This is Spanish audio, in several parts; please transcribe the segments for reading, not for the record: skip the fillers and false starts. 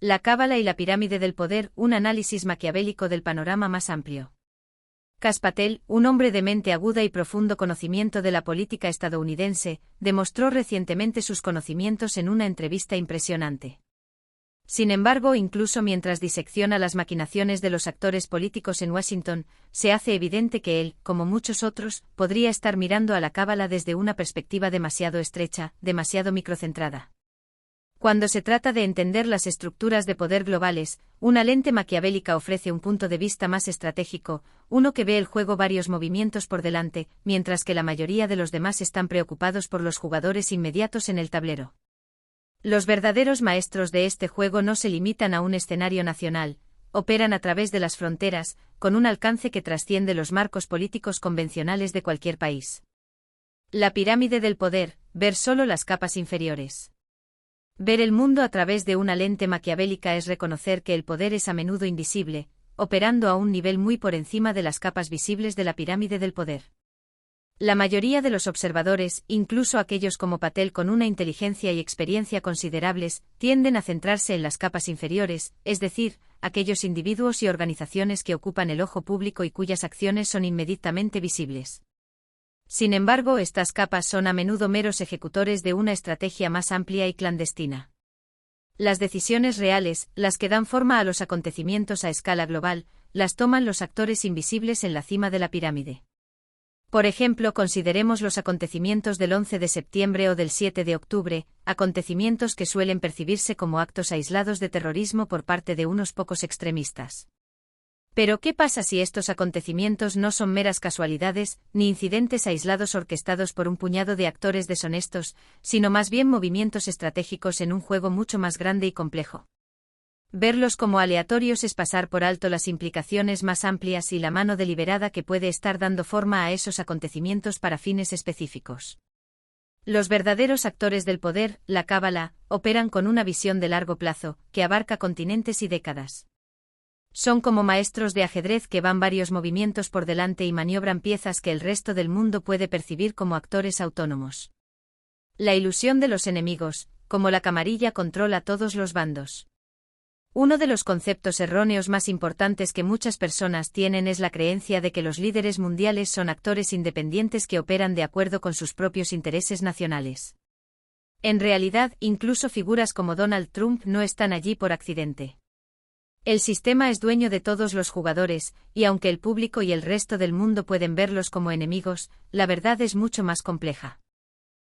La cábala y la pirámide del poder, un análisis maquiavélico del panorama más amplio. Kash Patel, un hombre de mente aguda y profundo conocimiento de la política estadounidense, demostró recientemente sus conocimientos en una entrevista impresionante. Sin embargo, incluso mientras disecciona las maquinaciones de los actores políticos en Washington, se hace evidente que él, como muchos otros, podría estar mirando a la cábala desde una perspectiva demasiado estrecha, demasiado microcentrada. Cuando se trata de entender las estructuras de poder globales, una lente maquiavélica ofrece un punto de vista más estratégico, uno que ve el juego varios movimientos por delante, mientras que la mayoría de los demás están preocupados por los jugadores inmediatos en el tablero. Los verdaderos maestros de este juego no se limitan a un escenario nacional, operan a través de las fronteras, con un alcance que trasciende los marcos políticos convencionales de cualquier país. La pirámide del poder, ver solo las capas inferiores. Ver el mundo a través de una lente maquiavélica es reconocer que el poder es a menudo invisible, operando a un nivel muy por encima de las capas visibles de la pirámide del poder. La mayoría de los observadores, incluso aquellos como Patel con una inteligencia y experiencia considerables, tienden a centrarse en las capas inferiores, es decir, aquellos individuos y organizaciones que ocupan el ojo público y cuyas acciones son inmediatamente visibles. Sin embargo, estas capas son a menudo meros ejecutores de una estrategia más amplia y clandestina. Las decisiones reales, las que dan forma a los acontecimientos a escala global, las toman los actores invisibles en la cima de la pirámide. Por ejemplo, consideremos los acontecimientos del 11 de septiembre o del 7 de octubre, acontecimientos que suelen percibirse como actos aislados de terrorismo por parte de unos pocos extremistas. Pero ¿qué pasa si estos acontecimientos no son meras casualidades, ni incidentes aislados orquestados por un puñado de actores deshonestos, sino más bien movimientos estratégicos en un juego mucho más grande y complejo? Verlos como aleatorios es pasar por alto las implicaciones más amplias y la mano deliberada que puede estar dando forma a esos acontecimientos para fines específicos. Los verdaderos actores del poder, la cábala, operan con una visión de largo plazo, que abarca continentes y décadas. Son como maestros de ajedrez que van varios movimientos por delante y maniobran piezas que el resto del mundo puede percibir como actores autónomos. La ilusión de los enemigos, como la camarilla controla todos los bandos. Uno de los conceptos erróneos más importantes que muchas personas tienen es la creencia de que los líderes mundiales son actores independientes que operan de acuerdo con sus propios intereses nacionales. En realidad, incluso figuras como Donald Trump no están allí por accidente. El sistema es dueño de todos los jugadores, y aunque el público y el resto del mundo pueden verlos como enemigos, la verdad es mucho más compleja.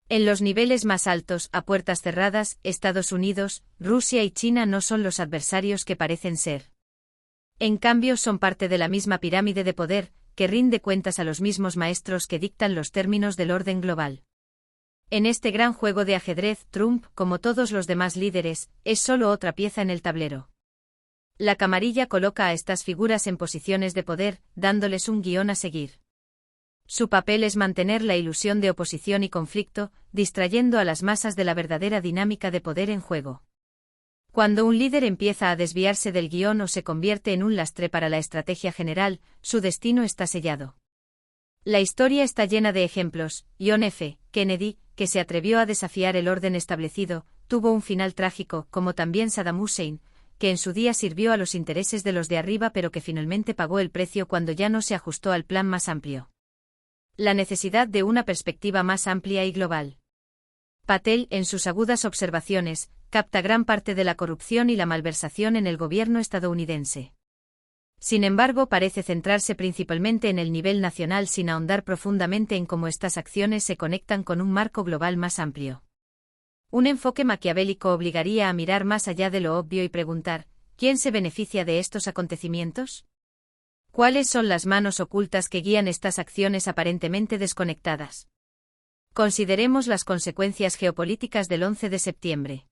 En los niveles más altos, a puertas cerradas, Estados Unidos, Rusia y China no son los adversarios que parecen ser. En cambio, son parte de la misma pirámide de poder, que rinde cuentas a los mismos maestros que dictan los términos del orden global. En este gran juego de ajedrez, Trump, como todos los demás líderes, es solo otra pieza en el tablero. La camarilla coloca a estas figuras en posiciones de poder, dándoles un guión a seguir. Su papel es mantener la ilusión de oposición y conflicto, distrayendo a las masas de la verdadera dinámica de poder en juego. Cuando un líder empieza a desviarse del guión o se convierte en un lastre para la estrategia general, su destino está sellado. La historia está llena de ejemplos. John F. Kennedy, que se atrevió a desafiar el orden establecido, tuvo un final trágico, como también Saddam Hussein, que en su día sirvió a los intereses de los de arriba pero que finalmente pagó el precio cuando ya no se ajustó al plan más amplio. La necesidad de una perspectiva más amplia y global. Patel, en sus agudas observaciones, capta gran parte de la corrupción y la malversación en el gobierno estadounidense. Sin embargo, parece centrarse principalmente en el nivel nacional sin ahondar profundamente en cómo estas acciones se conectan con un marco global más amplio. Un enfoque maquiavélico obligaría a mirar más allá de lo obvio y preguntar, ¿quién se beneficia de estos acontecimientos? ¿Cuáles son las manos ocultas que guían estas acciones aparentemente desconectadas? Consideremos las consecuencias geopolíticas del 11 de septiembre.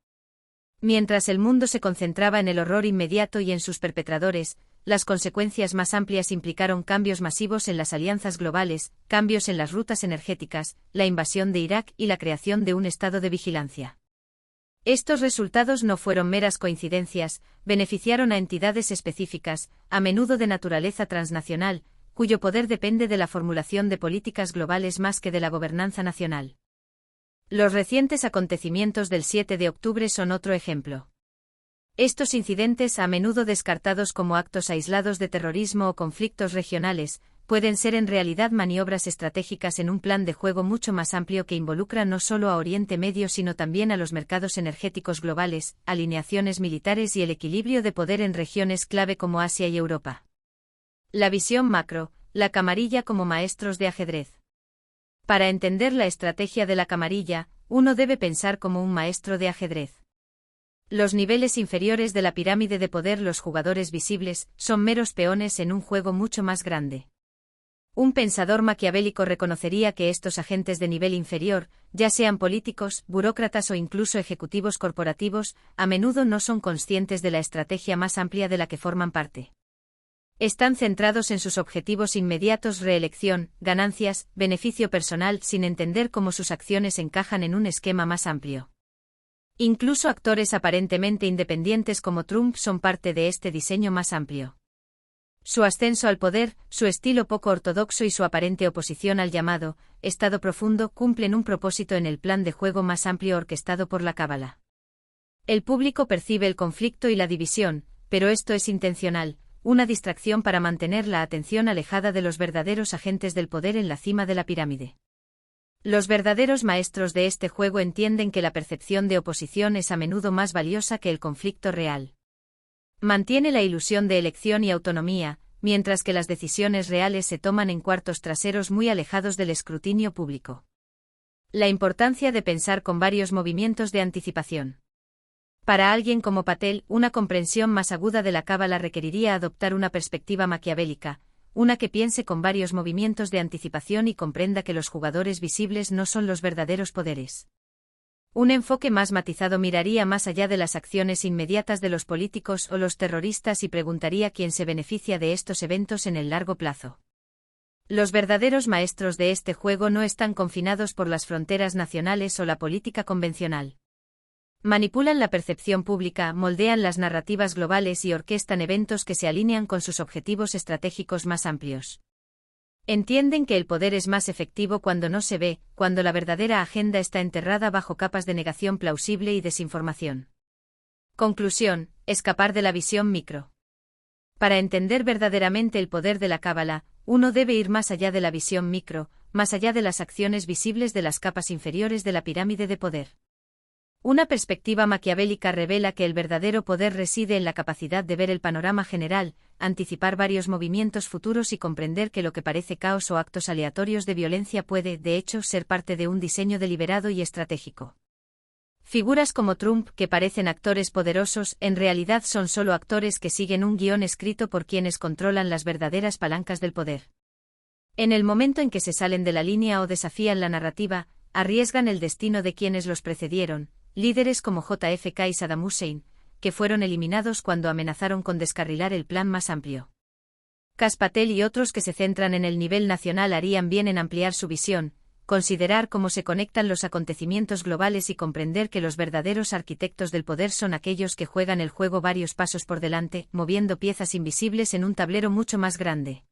Mientras el mundo se concentraba en el horror inmediato y en sus perpetradores, las consecuencias más amplias implicaron cambios masivos en las alianzas globales, cambios en las rutas energéticas, la invasión de Irak y la creación de un estado de vigilancia. Estos resultados no fueron meras coincidencias, beneficiaron a entidades específicas, a menudo de naturaleza transnacional, cuyo poder depende de la formulación de políticas globales más que de la gobernanza nacional. Los recientes acontecimientos del 7 de octubre son otro ejemplo. Estos incidentes, a menudo descartados como actos aislados de terrorismo o conflictos regionales, pueden ser en realidad maniobras estratégicas en un plan de juego mucho más amplio que involucra no solo a Oriente Medio sino también a los mercados energéticos globales, alineaciones militares y el equilibrio de poder en regiones clave como Asia y Europa. La visión macro, la camarilla como maestros de ajedrez. Para entender la estrategia de la camarilla, uno debe pensar como un maestro de ajedrez. Los niveles inferiores de la pirámide de poder, los jugadores visibles, son meros peones en un juego mucho más grande. Un pensador maquiavélico reconocería que estos agentes de nivel inferior, ya sean políticos, burócratas o incluso ejecutivos corporativos, a menudo no son conscientes de la estrategia más amplia de la que forman parte. Están centrados en sus objetivos inmediatos: reelección, ganancias, beneficio personal, sin entender cómo sus acciones encajan en un esquema más amplio. Incluso actores aparentemente independientes como Trump son parte de este diseño más amplio. Su ascenso al poder, su estilo poco ortodoxo y su aparente oposición al llamado Estado profundo cumplen un propósito en el plan de juego más amplio orquestado por la Cábala. El público percibe el conflicto y la división, pero esto es intencional, una distracción para mantener la atención alejada de los verdaderos agentes del poder en la cima de la pirámide. Los verdaderos maestros de este juego entienden que la percepción de oposición es a menudo más valiosa que el conflicto real. Mantiene la ilusión de elección y autonomía, mientras que las decisiones reales se toman en cuartos traseros muy alejados del escrutinio público. La importancia de pensar con varios movimientos de anticipación. Para alguien como Patel, una comprensión más aguda de la cábala requeriría adoptar una perspectiva maquiavélica, una que piense con varios movimientos de anticipación y comprenda que los jugadores visibles no son los verdaderos poderes. Un enfoque más matizado miraría más allá de las acciones inmediatas de los políticos o los terroristas y preguntaría quién se beneficia de estos eventos en el largo plazo. Los verdaderos maestros de este juego no están confinados por las fronteras nacionales o la política convencional. Manipulan la percepción pública, moldean las narrativas globales y orquestan eventos que se alinean con sus objetivos estratégicos más amplios. Entienden que el poder es más efectivo cuando no se ve, cuando la verdadera agenda está enterrada bajo capas de negación plausible y desinformación. Conclusión: escapar de la visión micro. Para entender verdaderamente el poder de la cábala, uno debe ir más allá de la visión micro, más allá de las acciones visibles de las capas inferiores de la pirámide de poder. Una perspectiva maquiavélica revela que el verdadero poder reside en la capacidad de ver el panorama general, anticipar varios movimientos futuros y comprender que lo que parece caos o actos aleatorios de violencia puede, de hecho, ser parte de un diseño deliberado y estratégico. Figuras como Trump, que parecen actores poderosos, en realidad son solo actores que siguen un guión escrito por quienes controlan las verdaderas palancas del poder. En el momento en que se salen de la línea o desafían la narrativa, arriesgan el destino de quienes los precedieron. Líderes como JFK y Saddam Hussein, que fueron eliminados cuando amenazaron con descarrilar el plan más amplio. Patel y otros que se centran en el nivel nacional harían bien en ampliar su visión, considerar cómo se conectan los acontecimientos globales y comprender que los verdaderos arquitectos del poder son aquellos que juegan el juego varios pasos por delante, moviendo piezas invisibles en un tablero mucho más grande.